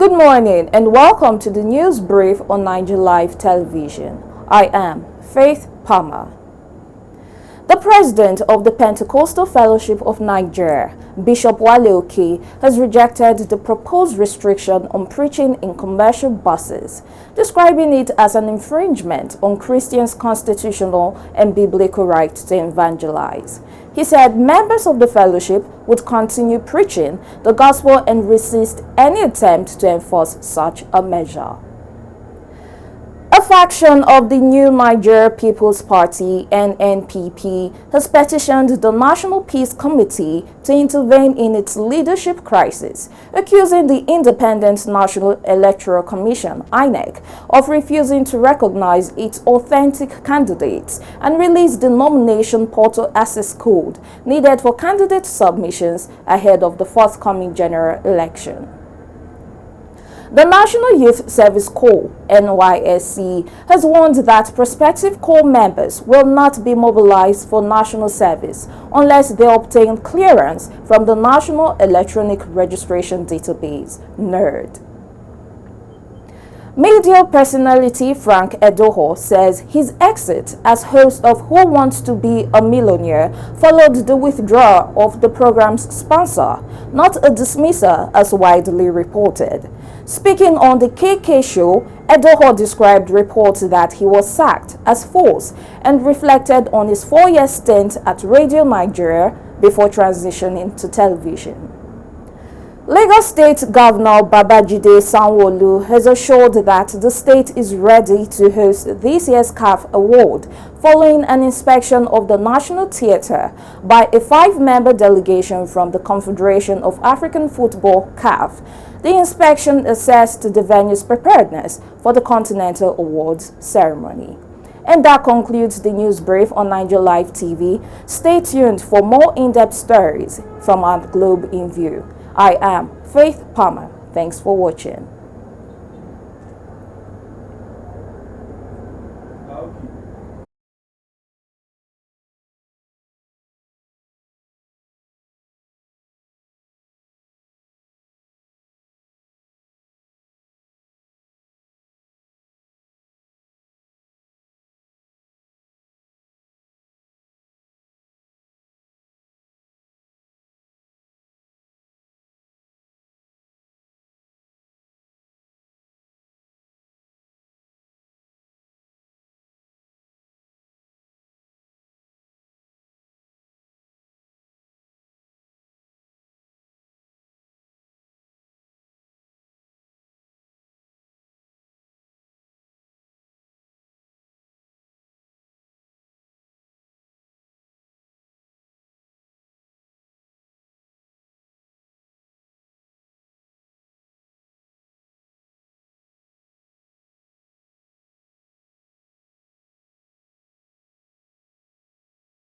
Good morning and welcome to the news brief on Niger Live Television. I am Faith Pama. The president of the Pentecostal Fellowship of Nigeria, Bishop Wale Oke, has rejected the proposed restriction on preaching in commercial buses, describing it as an infringement on Christians' constitutional and biblical right to evangelize. He said members of the fellowship would continue preaching the gospel and resist any attempt to enforce such a measure. A faction of the New Nigeria People's Party (NNPP) has petitioned the National Peace Committee to intervene in its leadership crisis, accusing the Independent National Electoral Commission (INEC) of refusing to recognize its authentic candidates and release the nomination portal access code needed for candidate submissions ahead of the forthcoming general election. The National Youth Service Corps (NYSC) has warned that prospective corps members will not be mobilized for national service unless they obtain clearance from the National Electronic Registration Database (NERD). Media personality Frank Edoho says his exit as host of Who Wants to Be a Millionaire followed the withdrawal of the program's sponsor, not a dismissal as widely reported. Speaking on the KK show, Edoho described reports that he was sacked as false and reflected on his 4-year stint at Radio Nigeria before transitioning to television. Lagos State Governor Babajide Sanwo-Olu has assured that the state is ready to host this year's CAF Award following an inspection of the National Theatre by a 5-member delegation from the Confederation of African Football (CAF. The inspection assessed the venue's preparedness for the Continental Awards ceremony. And that concludes the news brief on Niger Live TV. Stay tuned for more in-depth stories from our Globe in View. I am Faith Pama. Thanks for watching.